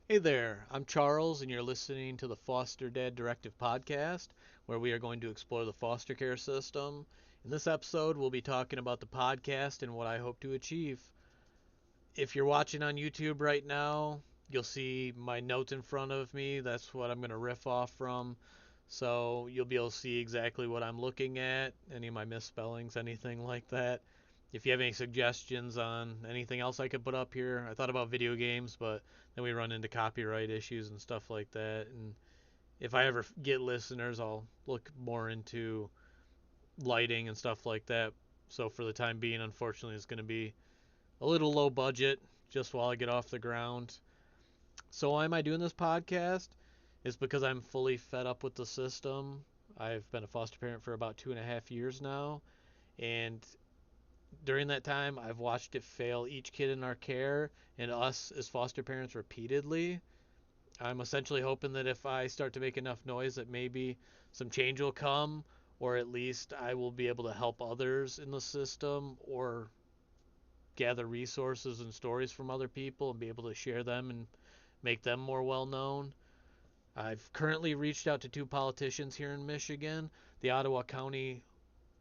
Hey there, I'm Charles, and you're listening to the Foster Dad Directive podcast, where we are going to explore the foster care system. In this episode, we'll be talking about the podcast and what I hope to achieve. If you're watching on YouTube right now, you'll see my notes in front of me. That's what I'm going to riff off from. So you'll be able to see exactly what I'm looking at, any of my misspellings, anything like that. If you have any suggestions on anything else I could put up here, I thought about video games, but then we run into copyright issues and stuff like that. And if I ever get listeners, I'll look more into lighting and stuff like that. So for the time being, unfortunately, it's going to be a little low budget just while I get off the ground. So why am I doing this podcast? It's because I'm fully fed up with the system. I've been a foster parent for about 2.5 years now, and during that time, I've watched it fail each kid in our care and us as foster parents repeatedly. I'm essentially hoping that if I start to make enough noise, that maybe some change will come, or at least I will be able to help others in the system, or gather resources and stories from other people and be able to share them and make them more well known. I've currently reached out to two politicians here in Michigan. The Ottawa County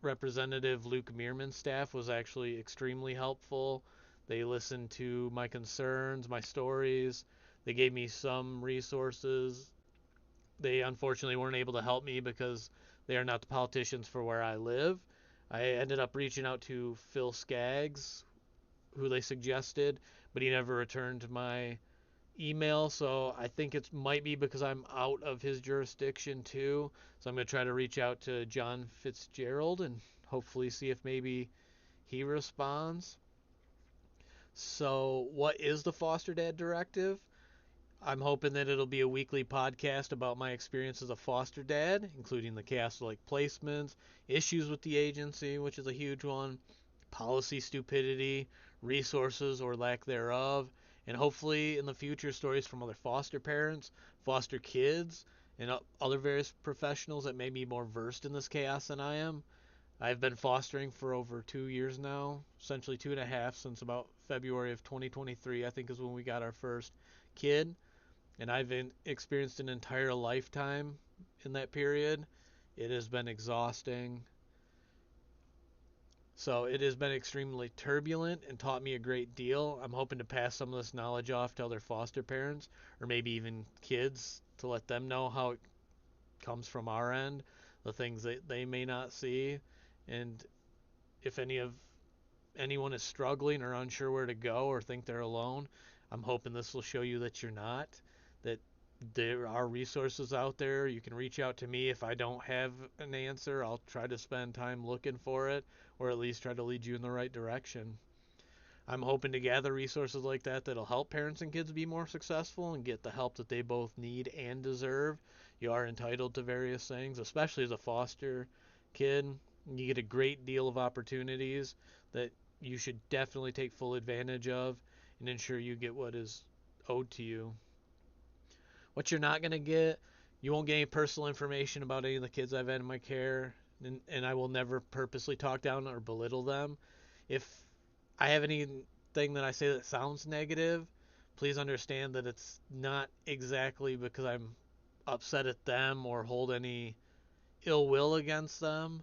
Representative Luke Meerman's staff was actually extremely helpful. They listened to my concerns, my stories. They gave me some resources. They unfortunately weren't able to help me because they are not the politicians for where I live. I ended up reaching out to Phil Skaggs, who they suggested, but he never returned my email, so I think it might be because I'm out of his jurisdiction too. So I'm going to try to reach out to John Fitzgerald and hopefully see if maybe he responds. So, what is the Foster Dad Directive? I'm hoping that it'll be a weekly podcast about my experience as a foster dad, including the chaos like placements, issues with the agency, which is a huge one, policy stupidity, resources or lack thereof, and hopefully in the future stories from other foster parents, foster kids, and other various professionals that may be more versed in this chaos than I am. I've been fostering for over 2 years now, essentially 2.5 since about February of 2023, I think is when we got our first kid. And I've experienced an entire lifetime in that period. It has been exhausting. So it has been extremely turbulent and taught me a great deal. I'm hoping to pass some of this knowledge off to other foster parents or maybe even kids to let them know how it comes from our end, the things that they may not see. And if anyone is struggling or unsure where to go or think they're alone, I'm hoping this will show you that you're not, that there are resources out there. You can reach out to me if I don't have an answer. I'll try to spend time looking for it or at least try to lead you in the right direction. I'm hoping to gather resources like that that'll help parents and kids be more successful and get the help that they both need and deserve. You are entitled to various things, especially as a foster kid. You get a great deal of opportunities that you should definitely take full advantage of and ensure you get what is owed to you. What you're not going to get, you won't get any personal information about any of the kids I've had in my care, and I will never purposely talk down or belittle them. If I have anything that I say that sounds negative, please understand that it's not exactly because I'm upset at them or hold any ill will against them.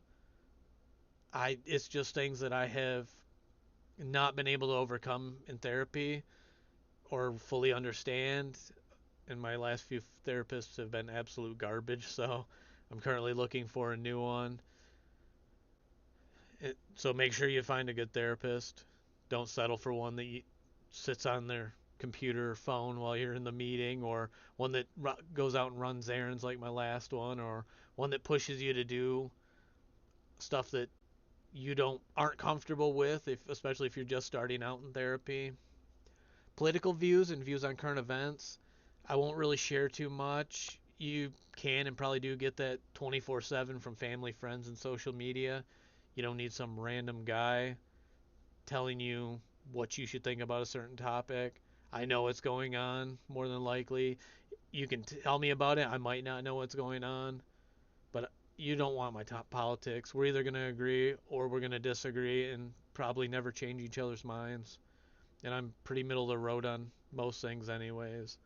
It's just things that I have not been able to overcome in therapy or fully understand, and my last few therapists have been absolute garbage, so I'm currently looking for a new one. So make sure you find a good therapist. Don't settle for one that sits on their computer or phone while you're in the meeting, or one that goes out and runs errands like my last one, or one that pushes you to do stuff that you don't aren't comfortable with, especially if you're just starting out in therapy. Political views and views on current events, I won't really share too much. You can and probably do get that 24/7 from family, friends, and social media. You don't need some random guy telling you what you should think about a certain topic. I know what's going on more than likely. You can tell me about it. I might not know what's going on, but you don't want my top politics. We're either going to agree or we're going to disagree and probably never change each other's minds. And I'm pretty middle of the road on most things, anyways.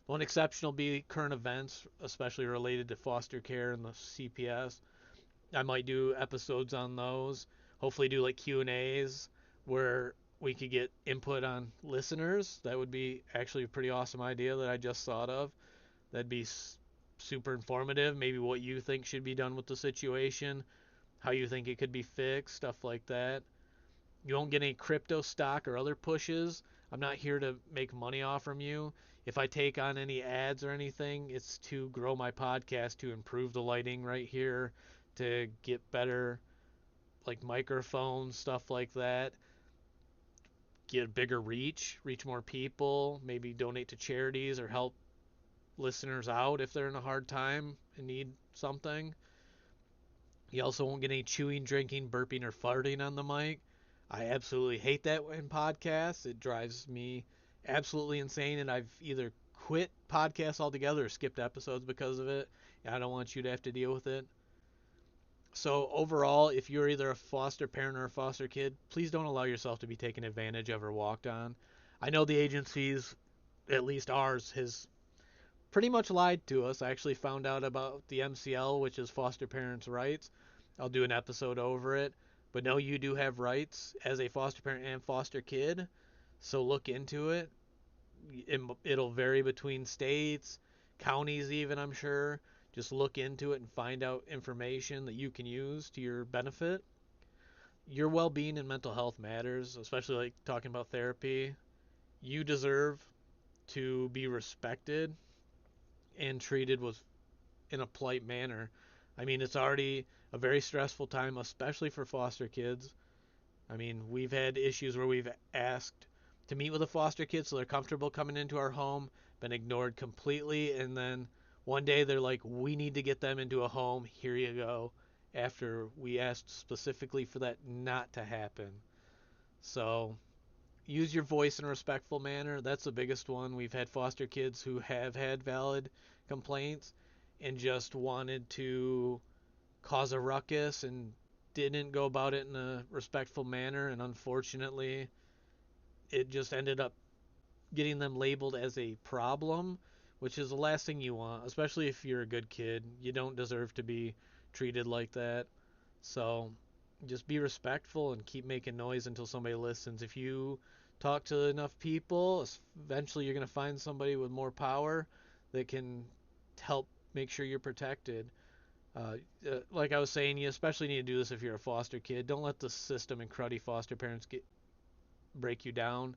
One exception will be current events, especially related to foster care and the CPS. I might do episodes on those. Hopefully, do like Q&As where we could get input on listeners. That would be actually a pretty awesome idea that I just thought of. That'd be super informative. Maybe what you think should be done with the situation, how you think it could be fixed, stuff like that. You won't get any crypto stock or other pushes. I'm not here to make money off from you. If I take on any ads or anything, it's to grow my podcast, to improve the lighting right here, to get better like microphones, stuff like that, get a bigger reach more people, maybe donate to charities or help listeners out if they're in a hard time and need something. You also won't get any chewing, drinking, burping, or farting on the mic. I absolutely hate that in podcasts. It drives me absolutely insane, and I've either quit podcasts altogether or skipped episodes because of it. I don't want you to have to deal with it. So overall, if you're either a foster parent or a foster kid, please don't allow yourself to be taken advantage of or walked on. I know the agencies, at least ours, has pretty much lied to us. I actually found out about the MCL, which is foster parents' rights. I'll do an episode over it. But no, you do have rights as a foster parent and foster kid. So look into it. It'll vary between states, counties, even, I'm sure. Just look into it and find out information that you can use to your benefit. Your well being and mental health matters, especially like talking about therapy. You deserve to be respected and treated with in a polite manner. I mean, it's already a very stressful time, especially for foster kids. I mean, we've had issues where we've asked to meet with a foster kid so they're comfortable coming into our home, been ignored completely, and then one day they're like, we need to get them into a home, here you go, after we asked specifically for that not to happen. So use your voice in a respectful manner. That's the biggest one. We've had foster kids who have had valid complaints and just wanted to cause a ruckus and didn't go about it in a respectful manner, and unfortunately it just ended up getting them labeled as a problem, which is the last thing you want, especially if you're a good kid. You don't deserve to be treated like that. So just be respectful and keep making noise until somebody listens. If you talk to enough people, eventually you're going to find somebody with more power that can help make sure you're protected. Like I was saying, you especially need to do this if you're a foster kid. Don't let the system and cruddy foster parents break you down.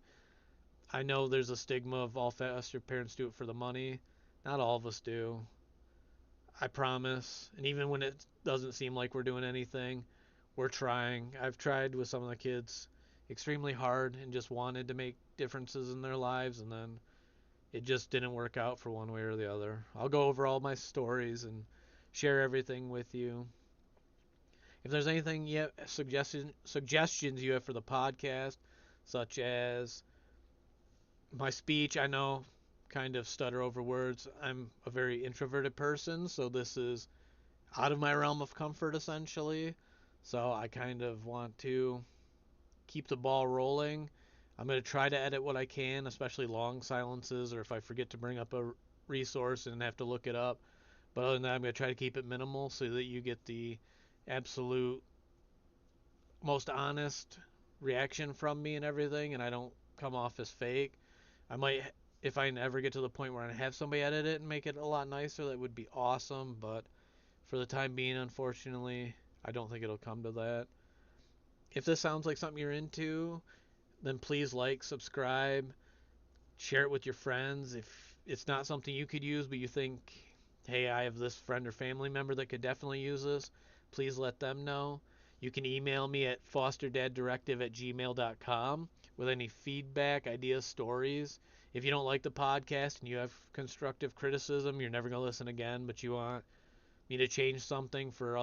I know there's a stigma of all foster parents do it for the money. Not all of us do. I promise. And even when it doesn't seem like we're doing anything, we're trying. I've tried with some of the kids extremely hard and just wanted to make differences in their lives, and then it just didn't work out for one way or the other. I'll go over all my stories and share everything with you. If there's anything you have, suggestions you have for the podcast, such as my speech, I know kind of stutter over words. I'm a very introverted person, so this is out of my realm of comfort essentially. So I kind of want to keep the ball rolling. I'm going to try to edit what I can, especially long silences or if I forget to bring up a resource and have to look it up. But other than that, I'm going to try to keep it minimal so that you get the absolute most honest reaction from me and everything, and I don't come off as fake. I might, if I ever get to the point where I have somebody edit it and make it a lot nicer, that would be awesome. But for the time being, unfortunately, I don't think it'll come to that. If this sounds like something you're into, then please like, subscribe, share it with your friends. If it's not something you could use, but you think, hey, I have this friend or family member that could definitely use this, please let them know. You can email me at fosterdadddirective@gmail.com with any feedback, ideas, stories. If you don't like the podcast and you have constructive criticism, you're never going to listen again, but you want me to change something for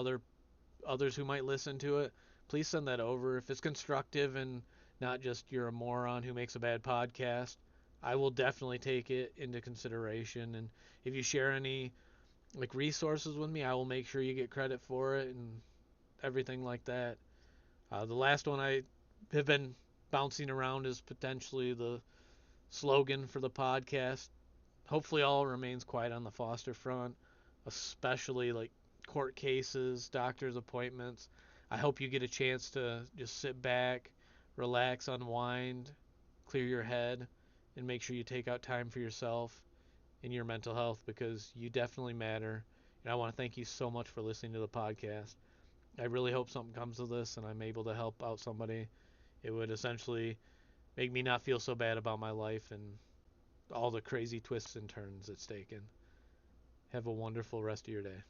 others who might listen to it, please send that over. If it's constructive and not just you're a moron who makes a bad podcast, I will definitely take it into consideration. And if you share any like resources with me, I will make sure you get credit for it and everything like that. The last one I have been bouncing around is potentially the slogan for the podcast. hopefully all remains quiet on the foster front, especially like court cases, doctor's appointments. I hope you get a chance to just sit back, relax, unwind, clear your head, and make sure you take out time for yourself and your mental health because you definitely matter. And I want to thank you so much for listening to the podcast. I really hope something comes of this and I'm able to help out somebody. It would essentially make me not feel so bad about my life and all the crazy twists and turns it's taken. Have a wonderful rest of your day.